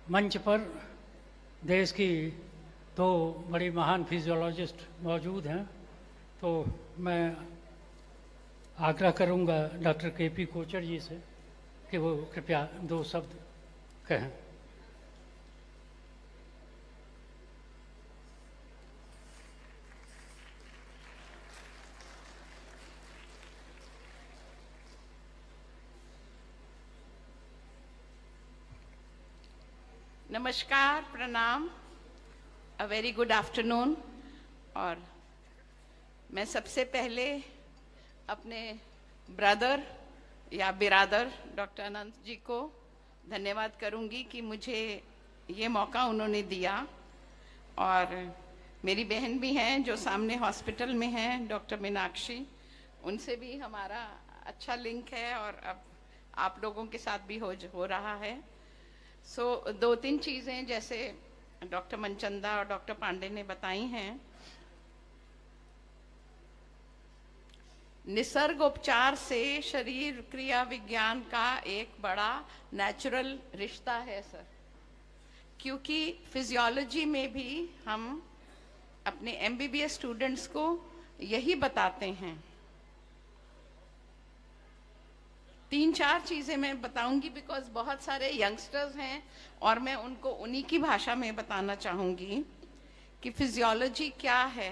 मंच पर देश की दो बड़ी महान फिजियोलॉजिस्ट मौजूद हैं, तो मैं आग्रह करूंगा डॉक्टर के.पी. कोचर जी से कि वो कृपया दो शब्द कहें। नमस्कार, प्रणाम, अ वेरी गुड आफ्टरनून। और मैं सबसे पहले अपने ब्रदर या बिरादर डॉक्टर अनंत जी को धन्यवाद करूंगी कि मुझे ये मौका उन्होंने दिया। और मेरी बहन भी हैं जो सामने हॉस्पिटल में हैं, डॉक्टर मीनाक्षी, उनसे भी हमारा अच्छा लिंक है और अब आप लोगों के साथ भी हो रहा है। दो तीन चीज़ें जैसे डॉक्टर मनचंदा और डॉक्टर पांडे ने बताई हैं। निसर्ग उपचार से शरीर क्रिया विज्ञान का एक बड़ा नेचुरल रिश्ता है सर, क्योंकि फिजियोलॉजी में भी हम अपने एमबीबीएस स्टूडेंट्स को यही बताते हैं। तीन चार चीज़ें मैं बताऊंगी बिकॉज बहुत सारे यंगस्टर्स हैं और मैं उनको उन्हीं की भाषा में बताना चाहूँगी कि फिजियोलॉजी क्या है।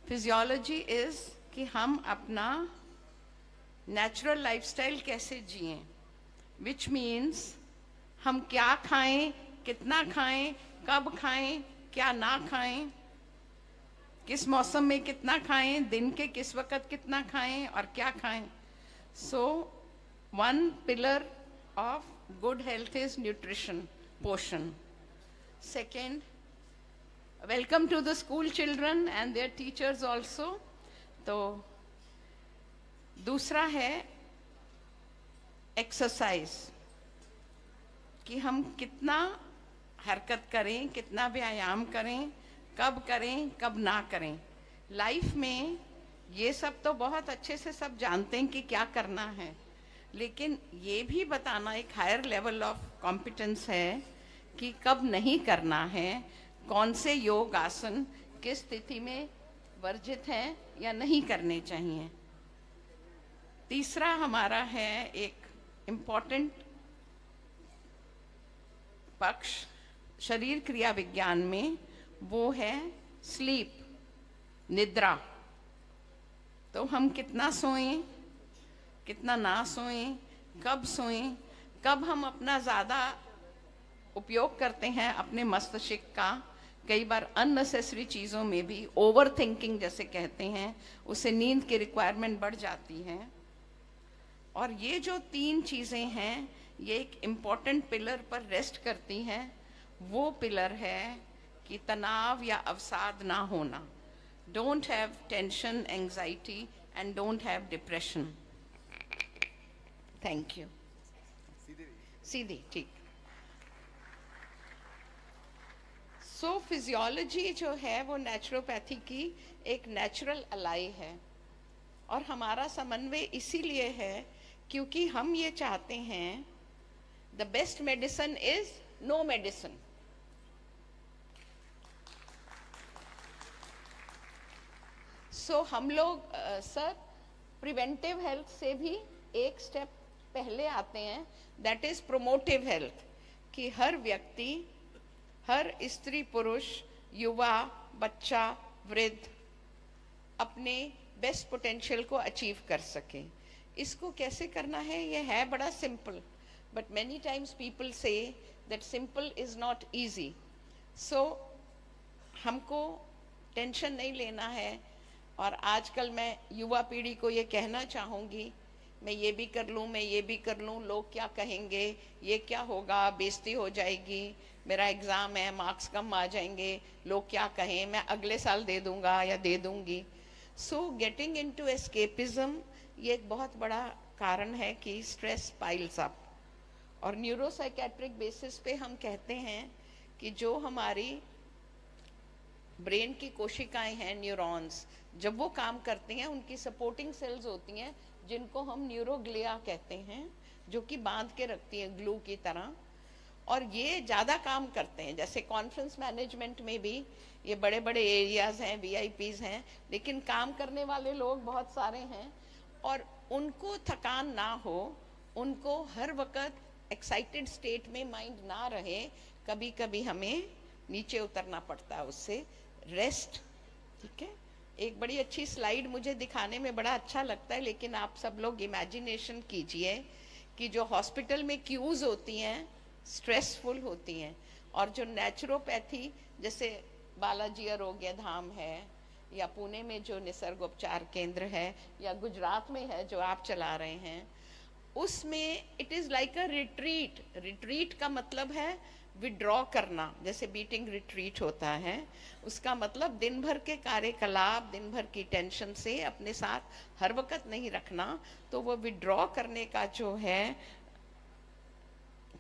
फिजियोलॉजी इज़ कि हम अपना नेचुरल लाइफस्टाइल कैसे जिएं, विच मीन्स हम क्या खाएं, कितना खाएं, कब खाएं, क्या ना खाएं, किस मौसम में कितना खाएं, दिन के किस वक़्त कितना खाएं और क्या खाएं। One pillar of good health is nutrition, portion. Second, welcome to the school children and their teachers also. तो दूसरा है एक्सरसाइज, कि हम कितना हरकत करें, कितना व्यायाम करें, कब ना करें। लाइफ में ये सब तो बहुत अच्छे से सब जानते हैं कि क्या करना है, लेकिन ये भी बताना एक हायर लेवल ऑफ कॉम्पिटेंस है कि कब नहीं करना है, कौन से योग आसन किस स्थिति में वर्जित हैं या नहीं करने चाहिए। तीसरा हमारा है एक इम्पॉर्टेंट पक्ष शरीर क्रिया विज्ञान में, वो है स्लीप, निद्रा। तो हम कितना सोएं, कितना ना सोएं, कब हम अपना ज़्यादा उपयोग करते हैं अपने मस्तिष्क का। कई बार अननेसेसरी चीज़ों में भी ओवर थिंकिंग जैसे कहते हैं, उससे नींद की रिक्वायरमेंट बढ़ जाती है। और ये जो तीन चीज़ें हैं ये एक इम्पॉर्टेंट पिलर पर रेस्ट करती हैं। वो पिलर है कि तनाव या अवसाद ना होना, don't have tension, anxiety and don't have depression. Thank you. सीधी, ठीक। फिजियोलॉजी जो है वो नेचुरोपैथी की एक नेचुरल अलाई है और हमारा समन्वय इसीलिए है क्योंकि हम ये चाहते हैं the best medicine is no medicine. हम लोग सर प्रिवेंटिव हेल्थ से भी एक स्टेप पहले आते हैं, दैट इज प्रोमोटिव हेल्थ, कि हर व्यक्ति, हर स्त्री पुरुष, युवा, बच्चा, वृद्ध अपने बेस्ट पोटेंशियल को अचीव कर सके। इसको कैसे करना है, ये है बड़ा simple, but many times people say that simple is not easy. हमको टेंशन नहीं लेना है। और आजकल मैं युवा पीढ़ी को ये कहना चाहूँगी, मैं ये भी कर लूँ, मैं ये भी कर लूँ, लोग क्या कहेंगे, ये क्या होगा, बेइज्जती हो जाएगी, मेरा एग्ज़ाम है, मार्क्स कम आ जाएंगे, लोग क्या कहें, मैं अगले साल दे दूँगा या दे दूँगी। गेटिंग इनटू एस्केपिज्म ये एक बहुत बड़ा कारण है कि स्ट्रेस पाइल्स अप। और न्यूरोसाइकेट्रिक बेसिस पे हम कहते हैं कि जो हमारी ब्रेन की कोशिकाएं हैं, न्यूरॉन्स, जब वो काम करती हैं उनकी सपोर्टिंग सेल्स होती हैं जिनको हम न्यूरोग्लिया कहते हैं, जो कि बांध के रखती है ग्लू की तरह। और ये ज़्यादा काम करते हैं। जैसे कॉन्फ्रेंस मैनेजमेंट में भी ये बड़े बड़े एरियाज हैं, वीआईपीज हैं, लेकिन काम करने वाले लोग बहुत सारे हैं और उनको थकान ना हो, उनको हर वक्त एक्साइटेड स्टेट में माइंड ना रहे, कभी कभी हमें नीचे उतरना पड़ता है, उससे रेस्ट। ठीक है, एक बड़ी अच्छी स्लाइड मुझे दिखाने में बड़ा अच्छा लगता है, लेकिन आप सब लोग इमेजिनेशन कीजिए कि जो हॉस्पिटल में क्यूज होती हैं स्ट्रेसफुल होती हैं, और जो नेचुरोपैथी जैसे बालाजी आरोग्य धाम है या पुणे में जो निसर्गोपचार केंद्र है या गुजरात में है जो आप चला रहे हैं, उसमें it is like a retreat. Retreat का मतलब है विड्रॉ करना, जैसे बीटिंग रिट्रीट होता है, उसका मतलब दिन भर के कार्यकलाप, दिन भर की टेंशन से अपने साथ हर वक्त नहीं रखना, तो वो विड्रॉ करने का जो है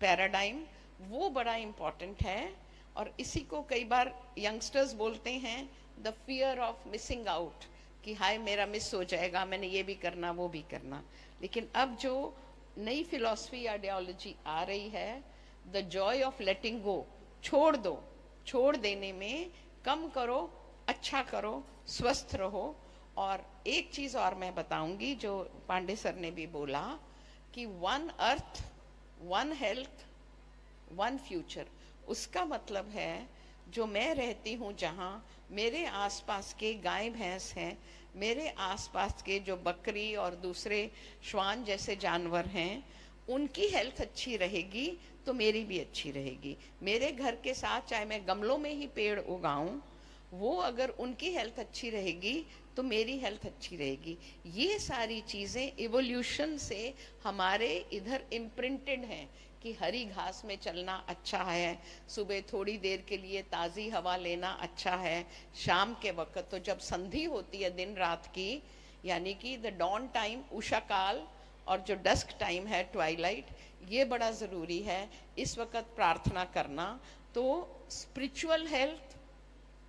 पैराडाइम वो बड़ा इम्पोर्टेंट है। और इसी को कई बार यंगस्टर्स बोलते हैं the fear of missing out, कि हाय मेरा मिस हो जाएगा, मैंने ये भी करना वो भी करना। लेकिन अब जो नई फिलॉसफी आइडियोलॉजी आ रही है, द जॉय ऑफ लेटिंग गो, छोड़ दो, छोड़ देने में कम करो, अच्छा करो, स्वस्थ रहो। और एक चीज और मैं बताऊंगी जो पांडे सर ने भी बोला कि one earth, one health, one future. उसका मतलब है जो मैं रहती हूँ, जहाँ मेरे आसपास के गाय भैंस हैं, मेरे आसपास के जो बकरी और दूसरे श्वान जैसे जानवर हैं, उनकी हेल्थ अच्छी रहेगी तो मेरी भी अच्छी रहेगी। मेरे घर के साथ चाहे मैं गमलों में ही पेड़ उगाऊं, वो अगर उनकी हेल्थ अच्छी रहेगी तो मेरी हेल्थ अच्छी रहेगी। ये सारी चीज़ें इवोल्यूशन से हमारे इधर इम्प्रिंटेड हैं कि हरी घास में चलना अच्छा है, सुबह थोड़ी देर के लिए ताज़ी हवा लेना अच्छा है, शाम के वक्त तो जब संधि होती है दिन रात की, यानी कि द डॉन टाइम, उषा काल, और जो डस्क टाइम है ट्वाइलाइट, ये बड़ा ज़रूरी है। इस वक्त प्रार्थना करना, तो spiritual health,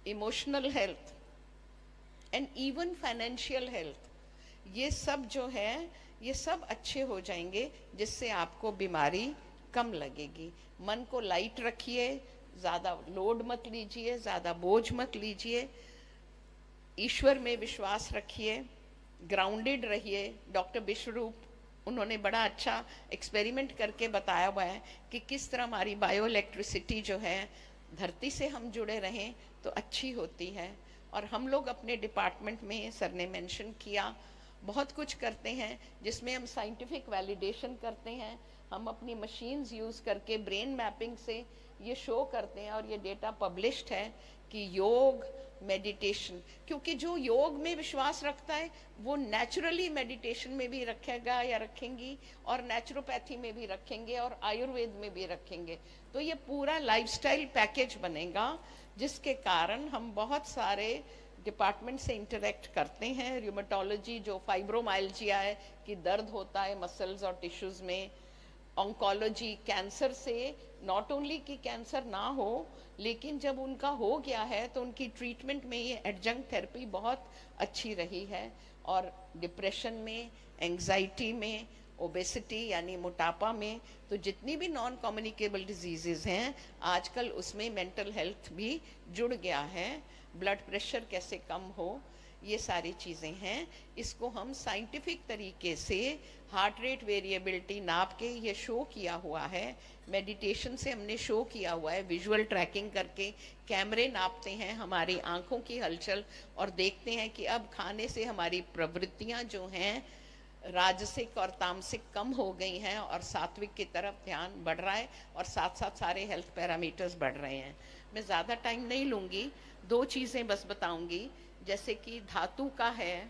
emotional health and even financial health, ये सब जो है ये सब अच्छे हो जाएंगे, जिससे आपको बीमारी कम लगेगी। मन को लाइट रखिए, ज़्यादा लोड मत लीजिए, ज़्यादा बोझ मत लीजिए, ईश्वर में विश्वास रखिए, ग्राउंडेड रहिए। डॉक्टर विश्वरूप, उन्होंने बड़ा अच्छा एक्सपेरिमेंट करके बताया हुआ है कि किस तरह हमारी बायो इलेक्ट्रिसिटी जो है धरती से हम जुड़े रहें तो अच्छी होती है। और हम लोग अपने डिपार्टमेंट में, सर ने मेंशन किया, बहुत कुछ करते हैं जिसमें हम साइंटिफिक वैलिडेशन करते हैं। हम अपनी मशीन्स यूज़ करके ब्रेन मैपिंग से ये शो करते हैं, और ये डेटा पब्लिश्ड है कि योग, मेडिटेशन, क्योंकि जो योग में विश्वास रखता है वो नेचुरली मेडिटेशन में भी रखेगा या रखेंगी, और नेचुरोपैथी में भी रखेंगे, और आयुर्वेद में भी रखेंगे। तो ये पूरा लाइफस्टाइल पैकेज बनेगा, जिसके कारण हम बहुत सारे डिपार्टमेंट से इंटरेक्ट करते हैं। र्यूमेटोलॉजी, जो फाइब्रोमाइल्जिया है कि दर्द होता है मसल्स और टिश्यूज में, ऑन्कोलॉजी, कैंसर से नॉट ओनली कि कैंसर ना हो, लेकिन जब उनका हो गया है तो उनकी ट्रीटमेंट में ये एडजंक्ट थेरेपी बहुत अच्छी रही है। और डिप्रेशन में, एंग्जाइटी में, ओबेसिटी यानी मोटापा में, तो जितनी भी नॉन कम्युनिकेबल डिजीजेस हैं आजकल उसमें मेंटल हेल्थ भी जुड़ गया है। ब्लड प्रेशर कैसे कम हो, ये सारी चीज़ें हैं। इसको हम साइंटिफिक तरीके से हार्ट रेट वेरिएबिलिटी नाप के ये शो किया हुआ है। मेडिटेशन से हमने शो किया हुआ है, विजुअल ट्रैकिंग करके कैमरे नापते हैं हमारी आंखों की हलचल, और देखते हैं कि अब खाने से हमारी प्रवृत्तियां जो हैं राजसिक और तामसिक कम हो गई हैं और सात्विक की तरफ ध्यान बढ़ रहा है, और साथ साथ सारे हेल्थ पैरामीटर्स बढ़ रहे हैं। मैं ज़्यादा टाइम नहीं लूँगी, दो चीज़ें बस बताऊँगी। जैसे कि धातु का है,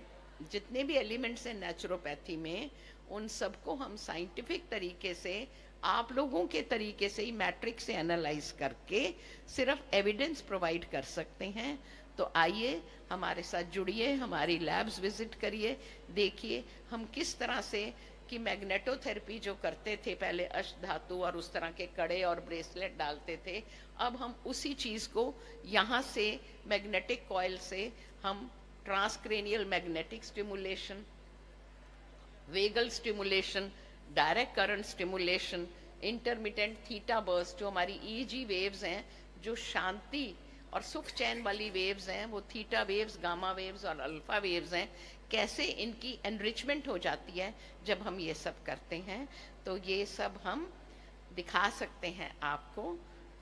जितने भी एलिमेंट्स हैं नेचुरोपैथी में, उन सबको हम साइंटिफिक तरीके से, आप लोगों के तरीके से ही मैट्रिक्स से एनालाइज करके सिर्फ एविडेंस प्रोवाइड कर सकते हैं। तो आइए हमारे साथ जुड़िए, हमारी लैब्स विजिट करिए, देखिए हम किस तरह से कि मैग्नेटोथेरेपी जो करते थे पहले, अष्ट धातु और उस तरह के कड़े और ब्रेसलेट डालते थे, अब हम उसी चीज़ को यहाँ से मैग्नेटिक कॉइल से हम transcranial magnetic stimulation, vagal stimulation, direct current stimulation, intermittent theta burst, जो हमारी ईजी वेव्स हैं, जो शांति और सुख चैन वाली वेव्स हैं, वो थीटा वेव्स, गामा वेव्स और अल्फा वेव्स हैं, कैसे इनकी एनरिचमेंट हो जाती है जब हम ये सब करते हैं। तो ये सब हम दिखा सकते हैं आपको।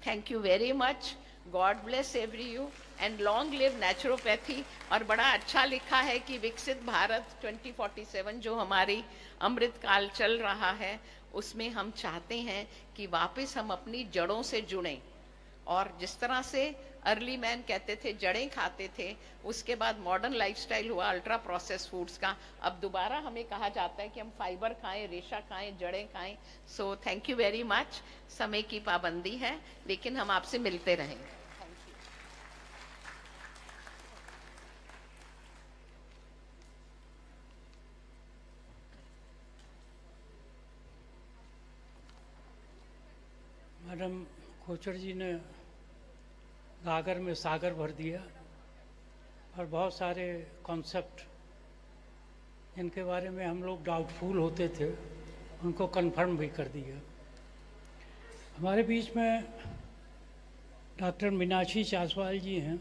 Thank you very much, God bless every you and long live naturopathy. और बड़ा अच्छा लिखा है कि विकसित भारत 2047 जो हमारी अमृत काल चल रहा है, उसमें हम चाहते हैं कि वापस हम अपनी जड़ों से जुड़ें। और जिस तरह से अर्ली मैन कहते थे जड़ें खाते थे, उसके बाद मॉडर्न लाइफस्टाइल हुआ अल्ट्रा प्रोसेस फूड्स का, अब दोबारा हमें कहा जाता है कि हम फाइबर खाएं, रेशा खाएं, जड़ें खाएं। So thank you very much. समय की पाबंदी है, लेकिन हम आपसे मिलते रहेंगे। मैडम कोचर जी ने गागर में सागर भर दिया और बहुत सारे कॉन्सेप्ट जिनके बारे में हम लोग डाउटफुल होते थे उनको कंफर्म भी कर दिया। हमारे बीच में डॉक्टर मीनाक्षी जायसवाल जी हैं,